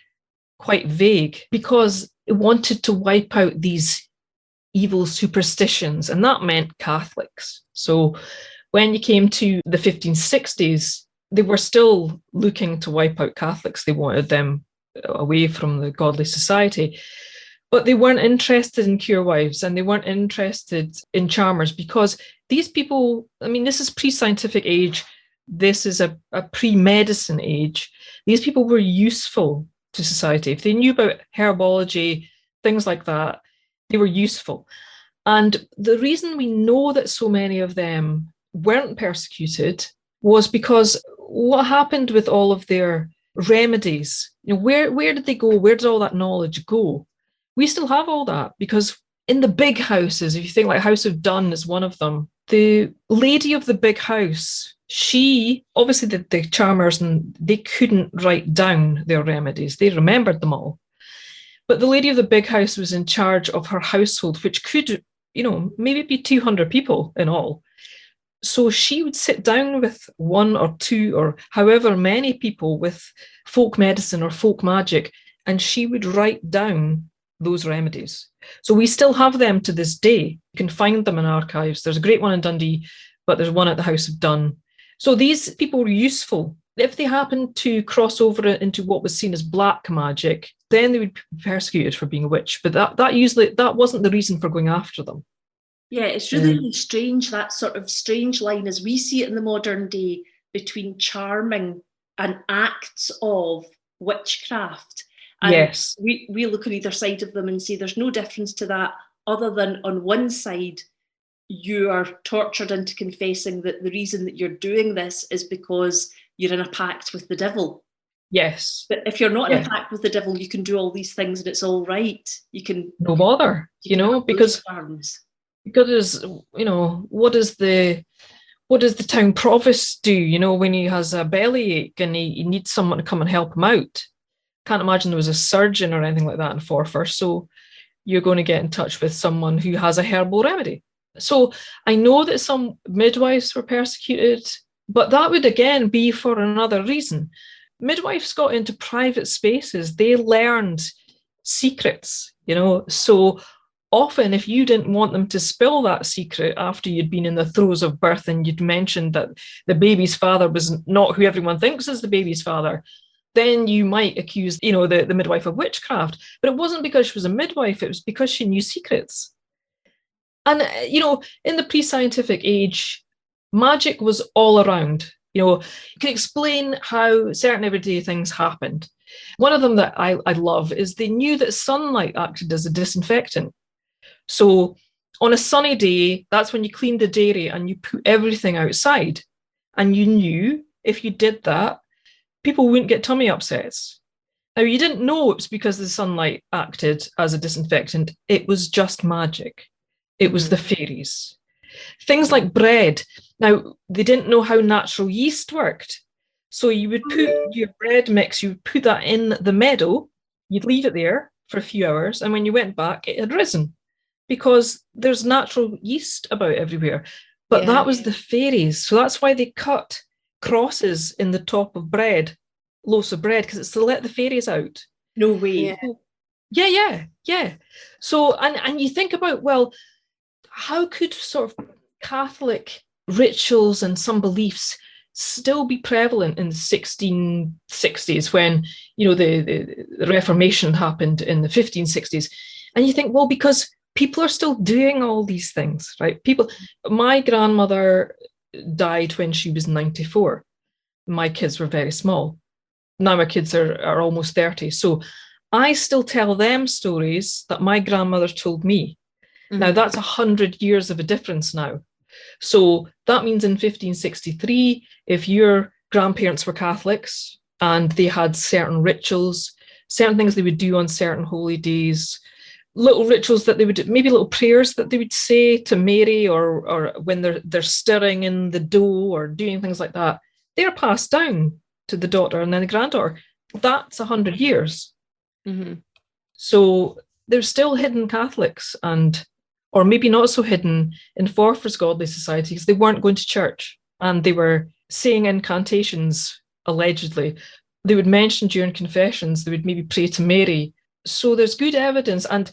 quite vague because it wanted to wipe out these evil superstitions, and that meant Catholics. So when you came to the 1560s, they were still looking to wipe out Catholics. They wanted them away from the godly society. But they weren't interested in cure wives, and they weren't interested in charmers, because these people, I mean, this is pre-scientific age. This is a pre-medicine age. These people were useful to society. If they knew about herbology, things like that, they were useful. And the reason we know that so many of them weren't persecuted was because what happened with all of their remedies, where did they go? Where did all that knowledge go? We still have all that, because in the big houses, if you think like House of Dun is one of them, the lady of the big house, she, obviously the charmers, and they couldn't write down their remedies. They remembered them all. But the lady of the big house was in charge of her household, which could, maybe be 200 people in all. So she would sit down with one or two or however many people with folk medicine or folk magic, and she would write down those remedies. So we still have them to this day. You can find them in archives. There's a great one in Dundee, but there's one at the House of Dun. So these people were useful. If they happened to cross over into what was seen as black magic, then they would be persecuted for being a witch. But that wasn't the reason for going after them. Yeah, it's really strange, that sort of strange line as we see it in the modern day between charming and acts of witchcraft. And yes. We look on either side of them and say there's no difference to that, other than on one side, you are tortured into confessing that the reason that you're doing this is because you're in a pact with the devil. Yes. But if you're not in a pact with the devil, you can do all these things and it's all right. You can... No bother, because what does the town provost do, when he has a bellyache and he needs someone to come and help him out? Can't imagine there was a surgeon or anything like that in Forfar. So you're going to get in touch with someone who has a herbal remedy. So I know that some midwives were persecuted, but that would again be for another reason. Midwives got into private spaces. They learned secrets, so often if you didn't want them to spill that secret after you'd been in the throes of birth and you'd mentioned that the baby's father was not who everyone thinks is the baby's father, then you might accuse, the midwife of witchcraft. But it wasn't because she was a midwife, it was because she knew secrets. And, in the pre-scientific age, magic was all around. You can explain how certain everyday things happened. One of them that I love is they knew that sunlight acted as a disinfectant. So on a sunny day, that's when you cleaned the dairy and you put everything outside. And you knew if you did that, people wouldn't get tummy upsets. Now, you didn't know it was because the sunlight acted as a disinfectant. It was just magic. It was the fairies. Things like bread. Now, they didn't know how natural yeast worked. So you would put your bread mix, you would put that in the meadow, you'd leave it there for a few hours, and when you went back, it had risen because there's natural yeast about everywhere. But that was the fairies. So that's why they cut crosses in the top of bread, loaves of bread, because it's to let the fairies out. No way. Yeah. So, and you think about, well, how could sort of Catholic rituals and some beliefs still be prevalent in the 1660s when, the Reformation happened in the 1560s? And you think, well, because people are still doing all these things, right? My grandmother died when she was 94. My kids were very small. Now my kids are almost 30. So I still tell them stories that my grandmother told me. Now that's 100 years of a difference now. So that means in 1563, if your grandparents were Catholics and they had certain rituals, certain things they would do on certain holy days, little rituals that they would, maybe little prayers that they would say to Mary, or when they're stirring in the dough or doing things like that, they're passed down to the daughter and then the granddaughter. That's 100 years. So there's still hidden Catholics, or maybe not so hidden, in Forfar's godly societies. They weren't going to church and they were saying incantations, allegedly. They would mention during confessions, they would maybe pray to Mary. So there's good evidence. And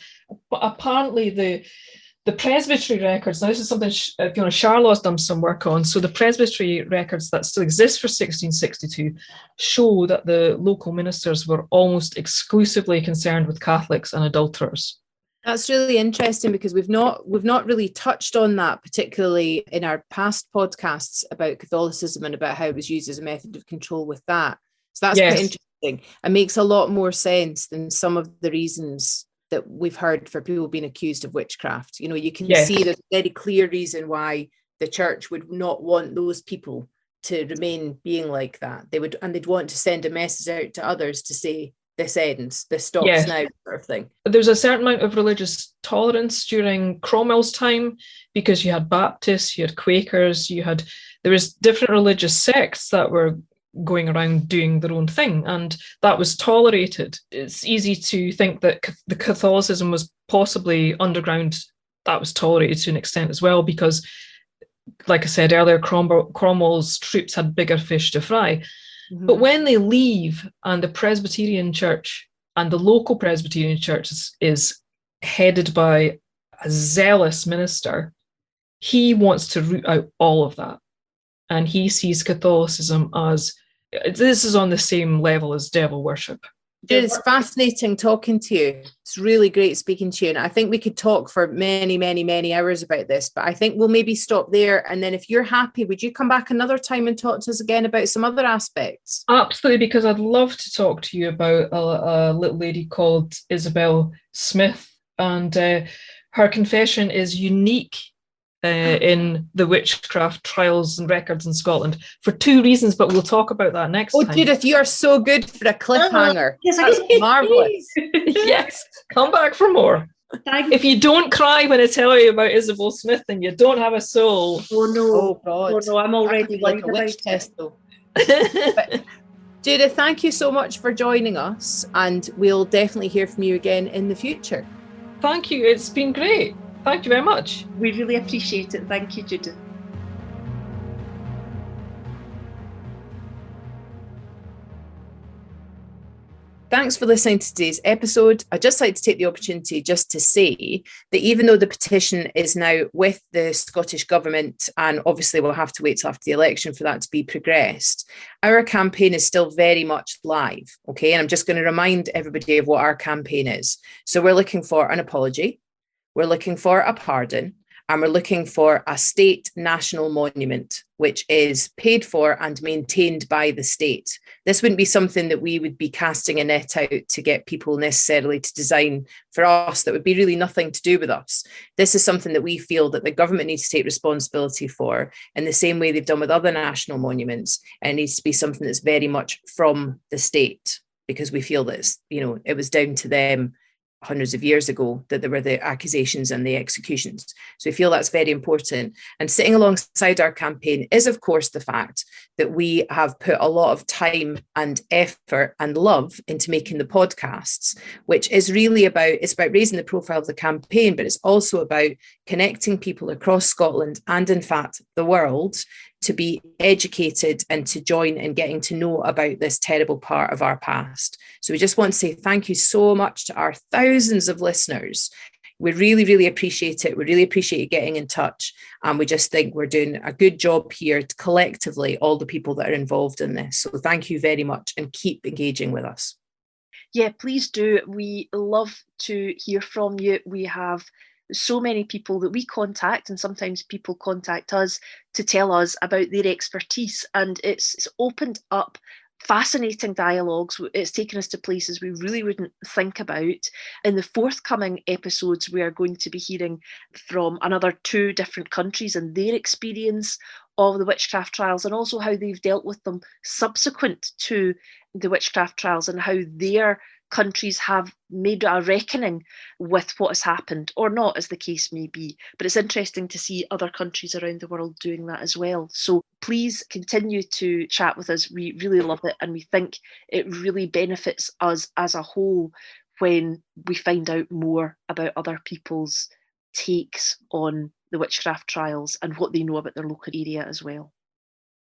apparently the the presbytery records, now this is something Fiona Charlot's done some work on. So the presbytery records that still exist for 1662 show that the local ministers were almost exclusively concerned with Catholics and adulterers. That's really interesting, because we've not really touched on that, particularly in our past podcasts about Catholicism and about how it was used as a method of control with that. So that's quite interesting. It makes a lot more sense than some of the reasons that we've heard for people being accused of witchcraft. You know, you can see there's a very clear reason why the church would not want those people to remain being like that. They'd want to send a message out to others to say, this ends, this stops now, sort of thing. There's a certain amount of religious tolerance during Cromwell's time, because you had Baptists, you had Quakers, there was different religious sects that were going around doing their own thing, and that was tolerated. It's easy to think that the Catholicism was possibly underground, that was tolerated to an extent as well, because, like I said earlier, Cromwell's troops had bigger fish to fry. Mm-hmm. But when they leave, and the Presbyterian Church and the local Presbyterian Church is headed by a zealous minister, he wants to root out all of that. And he sees Catholicism as, this is on the same level as devil worship. It's fascinating talking to you. It's really great speaking to you. And I think we could talk for many, many, many hours about this, but I think we'll maybe stop there. And then if you're happy, would you come back another time and talk to us again about some other aspects? Absolutely, because I'd love to talk to you about a little lady called Isabel Smith. And her confession is unique in the witchcraft trials and records in Scotland for two reasons, but we'll talk about that next time. Judith, you are so good for a cliffhanger. That's marvellous. Yes, come back for more. If you don't cry when I tell you about Isabel Smith, then you don't have a soul. Oh no! Oh God! Oh no! I'm already like a witch test, though. But, Judith, thank you so much for joining us, and we'll definitely hear from you again in the future. Thank you. It's been great. Thank you very much. We really appreciate it. Thank you, Judith. Thanks for listening to today's episode. I'd just like to take the opportunity just to say that even though the petition is now with the Scottish Government, and obviously we'll have to wait till after the election for that to be progressed, our campaign is still very much live, okay? And I'm just going to remind everybody of what our campaign is. So we're looking for an apology, we're looking for a pardon, and we're looking for a state national monument, which is paid for and maintained by the state. This wouldn't be something that we would be casting a net out to get people necessarily to design for us. That would be really nothing to do with us. This is something that we feel that the government needs to take responsibility for in the same way they've done with other national monuments. And it needs to be something that's very much from the state, because we feel that it was down to them hundreds of years ago that there were the accusations and the executions. So we feel that's very important. And sitting alongside our campaign is, of course, the fact that we have put a lot of time and effort and love into making the podcasts, which is really about raising the profile of the campaign, but it's also about connecting people across Scotland and, in fact, the world to be educated and to join in getting to know about this terrible part of our past. So we just want to say thank you so much to our thousands of listeners. We really, really appreciate it. We really appreciate you getting in touch. And we just think we're doing a good job here collectively, all the people that are involved in this. So thank you very much, and keep engaging with us. Yeah, please do. We love to hear from you. We have so many people that we contact, and sometimes people contact us to tell us about their expertise, and it's opened up fascinating dialogues. It's taken us to places we really wouldn't think about. In the forthcoming episodes, we are going to be hearing from another 2 different countries and their experience of the witchcraft trials, and also how they've dealt with them subsequent to the witchcraft trials, and how their countries have made a reckoning with what has happened, or not, as the case may be. But it's interesting to see other countries around the world doing that as well. So please continue to chat with us. We really love it, and we think it really benefits us as a whole when we find out more about other people's takes on the witchcraft trials and what they know about their local area as well.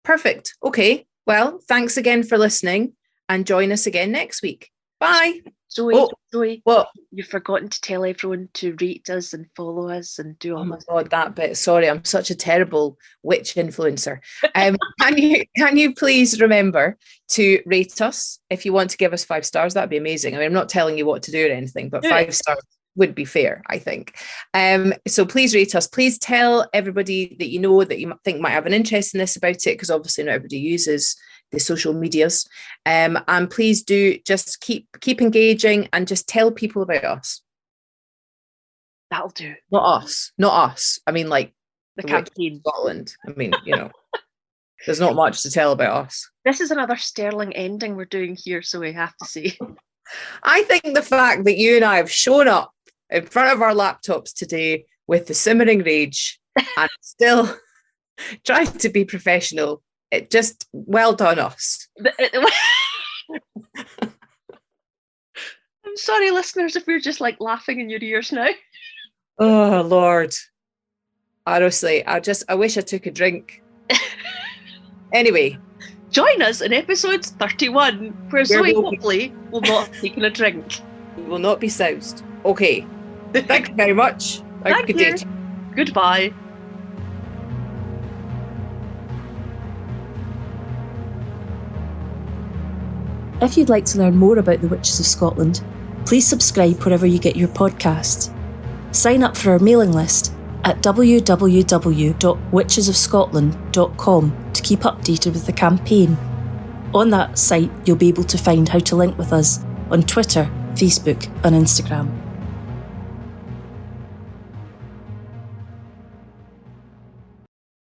Perfect. Okay. Well, thanks again for listening, and join us again next week. Bye. Zoe, what? You've forgotten to tell everyone to rate us and follow us and do all Oh my this. God, that bit. Sorry, I'm such a terrible witch influencer. Can you please remember to rate us? If you want to give us 5 stars, that'd be amazing. I mean, I'm not telling you what to do or anything, but 5 stars would be fair, I think. So please rate us. Please tell everybody that you know that you think might have an interest in this about it, because obviously not everybody uses the social medias. And please do just keep engaging and just tell people about us. That'll do. Not us. I mean, like the campaign. Scotland. I mean, there's not much to tell about us. This is another sterling ending we're doing here, so we have to say. I think the fact that you and I have shown up in front of our laptops today with the simmering rage and still trying to be professional, it just, well done us. I'm sorry, listeners, if we're just like laughing in your ears now. Oh, Lord. Honestly, I wish I took a drink. Anyway. Join us in episode 31, where Zoe hopefully will not have taken a drink. We will not be soused. Okay. Thank you very much. Thank you. Goodbye. If you'd like to learn more about the Witches of Scotland, please subscribe wherever you get your podcasts. Sign up for our mailing list at www.witchesofscotland.com to keep updated with the campaign. On that site, you'll be able to find how to link with us on Twitter, Facebook and Instagram.